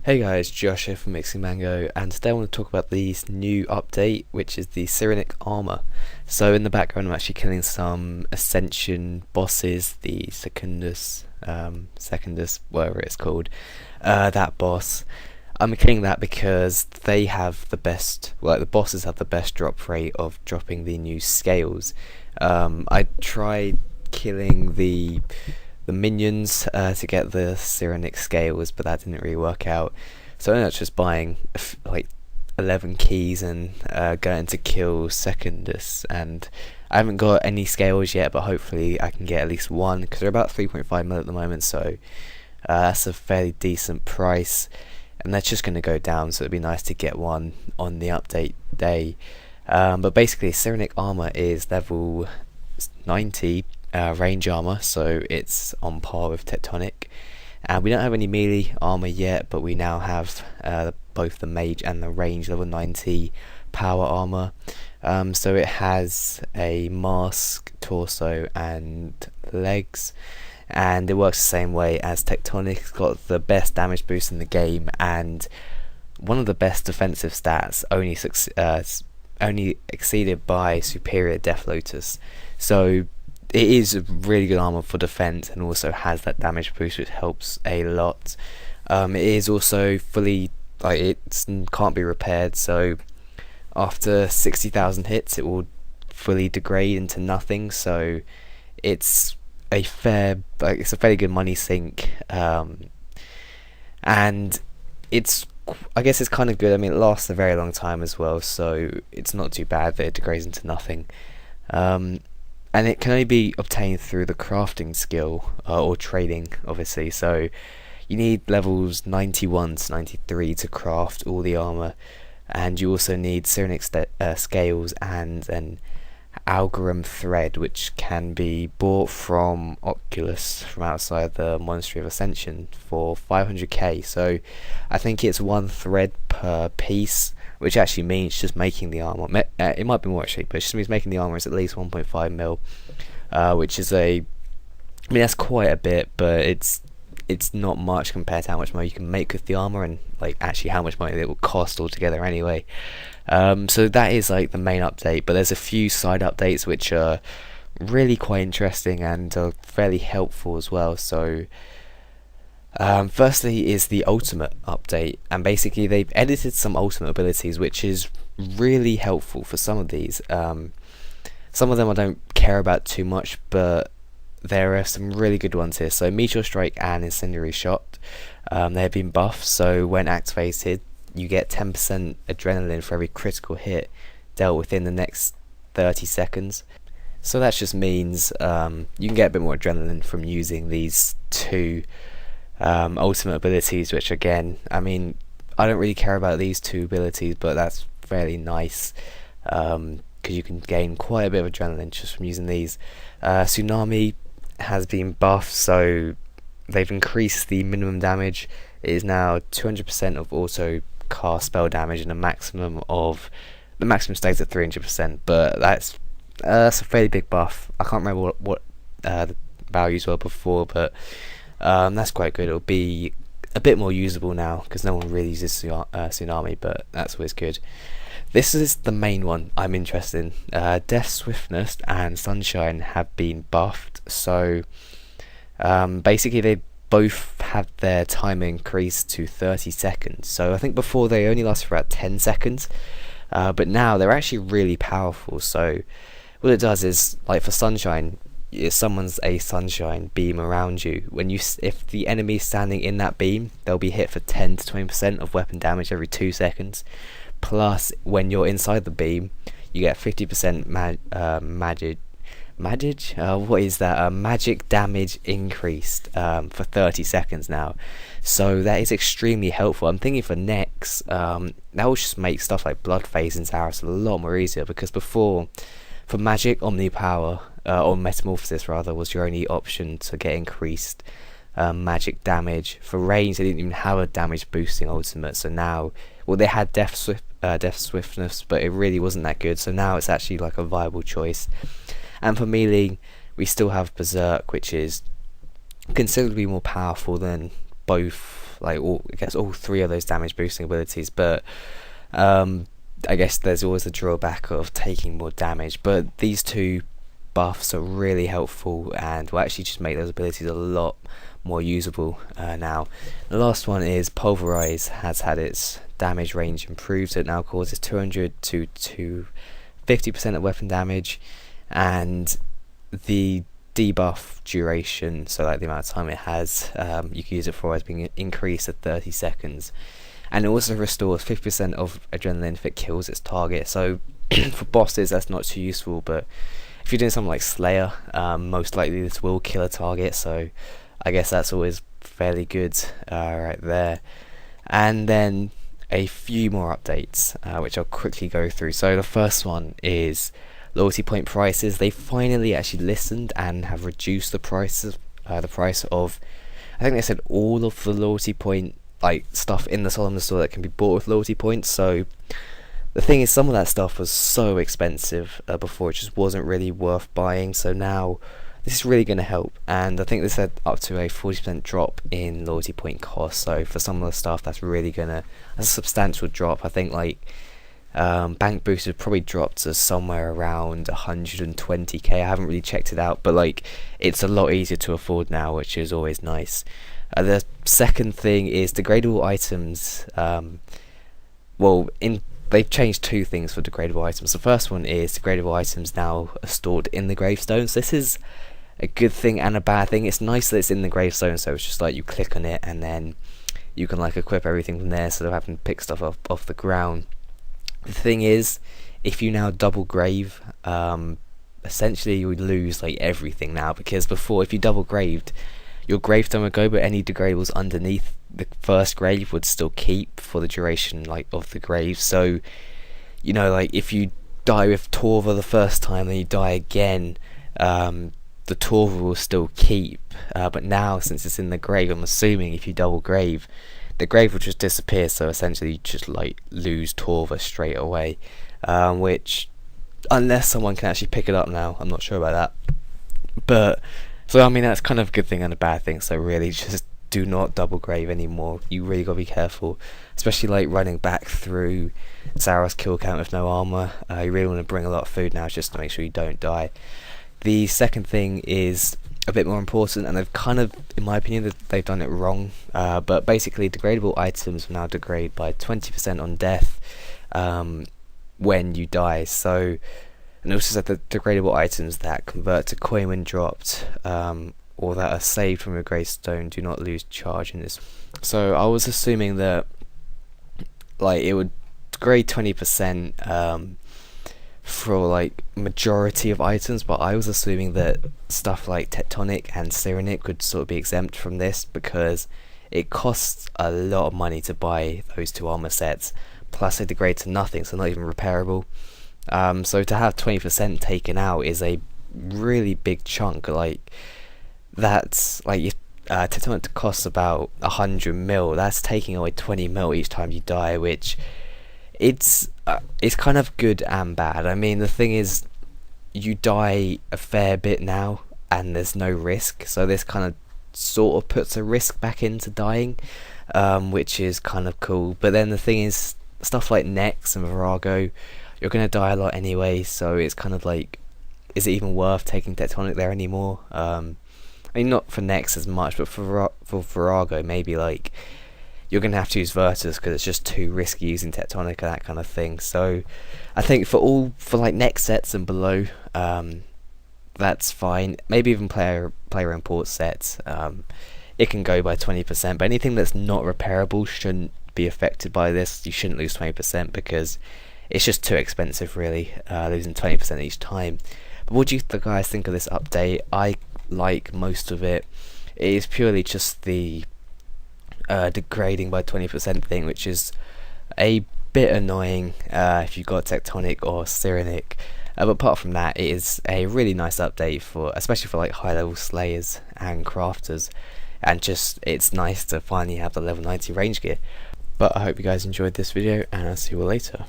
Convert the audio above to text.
Hey guys, Josh here from Mixing Mango, and today I want to talk about this new update, which is the Sirenic Armour. So in the background I'm actually killing some Ascension bosses, the Secundus, whatever it's called, that boss. I'm killing that because they have the best, well, the bosses have the best drop rate of dropping the new scales. I tried killing the minions to get the Sirenic scales, but that didn't really work out. So I ended up just buying like 11 keys and going to kill Secundus. And I haven't got any scales yet, but hopefully I can get at least one because they're about 3.5 mil at the moment. So that's a fairly decent price, and that's just going to go down. So it'd be nice to get one on the update day. But basically, Sirenic armor is level 90. Range armor, so it's on par with Tectonic, and we don't have any melee armor yet, but we now have both the mage and the range level 90 power armor. So it has a mask, torso and legs, and it works the same way as Tectonic. It's got the best damage boost in the game and one of the best defensive stats, only exceeded by superior Death Lotus. So it is a really good armor for defense, and also has that damage boost, which helps a lot. It is also fully, like, it can't be repaired, so after 60,000 hits it will fully degrade into nothing. So it's a fairly good money sink, and I guess it's kind of good. I mean, it lasts a very long time as well, so it's not too bad that it degrades into nothing. And it can only be obtained through the crafting skill, or trading, obviously. So you need levels 91 to 93 to craft all the armor, and you also need Sirenic scales and an Algorithm thread, which can be bought from Oculus from outside the Monastery of Ascension for 500k. So I think it's one thread per piece, which actually means just making the armor. It might be more actually, but it just means making the armor is at least 1.5 mil, which is that's quite a bit, but it's not much compared to how much money you can make with the armor, and like actually how much money it will cost altogether anyway. So that is like the main update, but there's a few side updates which are really quite interesting and are fairly helpful as well. So firstly is the ultimate update, and basically they've edited some ultimate abilities, which is really helpful for some of these. Some of them I don't care about too much, but there are some really good ones here. So Meteor Strike and Incendiary Shot, they have been buffed, so when activated you get 10% adrenaline for every critical hit dealt within the next 30 seconds. So that just means you can get a bit more adrenaline from using these two ultimate abilities, which again, I mean, I don't really care about these two abilities, but that's fairly nice because you can gain quite a bit of adrenaline just from using these. Tsunami has been buffed, so they've increased the minimum damage. It is now 200% of auto cast spell damage, and the maximum stays at 300%, but that's a fairly big buff. I can't remember what the values were before, but that's quite good. It'll be a bit more usable now because no one really uses Tsunami, but that's always good. This is the main one I'm interested in. Death Swiftness and Sunshine have been buffed, so basically they both had their time increased to 30 seconds. So I think before they only lasted for about 10 seconds, but now they're actually really powerful. So what it does is, like for Sunshine, it summons a sunshine beam around you. If the enemy is standing in that beam, they'll be hit for 10 to 20% of weapon damage every 2 seconds. Plus, when you're inside the beam, you get 50% magic damage increased for 30 seconds now. So that is extremely helpful. I'm thinking for next, that will just make stuff like Blood Phase and Zaros a lot more easier, because before, for magic, Omnipower, or Metamorphosis rather, was your only option to get increased magic damage. For range, they didn't even have a damage boosting ultimate, so now, well, they had Death Swiftness, but it really wasn't that good, so now it's actually like a viable choice. And for melee, we still have Berserk, which is considerably more powerful than both buff, like it gets all three of those damage boosting abilities, but I guess there's always a drawback of taking more damage, but these two buffs are really helpful and will actually just make those abilities a lot more usable now. The last one is Pulverize has had its damage range improved, so it now causes 200 to 50% of weapon damage, and the debuff duration, so like the amount of time it has, you can use it for, has been increased to 30 seconds. And it also restores 50% of adrenaline if it kills its target. So for bosses that's not too useful, but if you're doing something like Slayer, most likely this will kill a target, so I guess that's always fairly good right there. And then a few more updates, which I'll quickly go through. So the first one is loyalty point prices. They finally actually listened and have reduced the prices, the price of, I think they said all of the loyalty point like stuff in the Solomon store that can be bought with loyalty points. So the thing is, some of that stuff was so expensive before, it just wasn't really worth buying. So now this is really going to help, and I think they said up to a 40% drop in loyalty point cost. So for some of the stuff, that's really that's a substantial drop. I think like bank boosters probably dropped to somewhere around 120k. I haven't really checked it out, but like it's a lot easier to afford now, which is always nice. The second thing is degradable items. They've changed two things for degradable items. The first one is degradable items now are stored in the gravestones. This is a good thing and a bad thing. It's nice that it's in the gravestone, so it's just like you click on it and then you can like equip everything from there instead of having to pick stuff off the ground. The thing is, if you now double grave, essentially you would lose like everything now, because before, if you double graved, your gravestone would go, but any degradables underneath the first grave would still keep for the duration like of the grave. So, you know, like if you die with Torva the first time and you die again, the Torva will still keep. But now, since it's in the grave, I'm assuming if you double grave, the grave will just disappear. So essentially, you just like lose Torva straight away. Which, unless someone can actually pick it up now, I'm not sure about that. But so I mean, that's kind of a good thing and a bad thing. So really, just do not double grave anymore. You really gotta be careful, especially like running back through Zara's kill count with no armor. You really want to bring a lot of food now, just to make sure you don't die. The second thing is a bit more important, and they've kind of, in my opinion, they've done it wrong. But basically, degradable items will now degrade by 20% on death when you die. So. And also said that degradable items that convert to coin when dropped, or that are saved from your gravestone, do not lose charge in this. So I was assuming that like it would degrade 20% for like majority of items, but I was assuming that stuff like Tectonic and Sirenic would sort of be exempt from this, because it costs a lot of money to buy those two armor sets, plus they degrade to nothing, so not even repairable. So to have 20% taken out is a really big chunk. Like that's like if Tectonic costs about 100 mil, that's taking away 20 mil each time you die, which it's kind of good and bad. I mean, the thing is, you die a fair bit now and there's no risk, so this kind of sort of puts a risk back into dying, which is kind of cool. But then the thing is, stuff like Nex and Virago, you're going to die a lot anyway, so it's kind of like, is it even worth taking Tectonic there anymore? I mean, not for Nex as much, but for Virago, maybe like you're going to have to use Virtus because it's just too risky using Tectonic and that kind of thing. So I think for like Nex sets and below, that's fine. Maybe even player import sets, it can go by 20%, but anything that's not repairable shouldn't be affected by this. You shouldn't lose 20% because it's just too expensive, really, losing 20% each time. But what do you guys think of this update? I like most of it. It is purely just the degrading by 20% thing, which is a bit annoying if you've got Tectonic or Sirenic. But apart from that, it is a really nice update especially for like high level slayers and crafters, and just it's nice to finally have the level 90 range gear. But I hope you guys enjoyed this video, and I'll see you all later.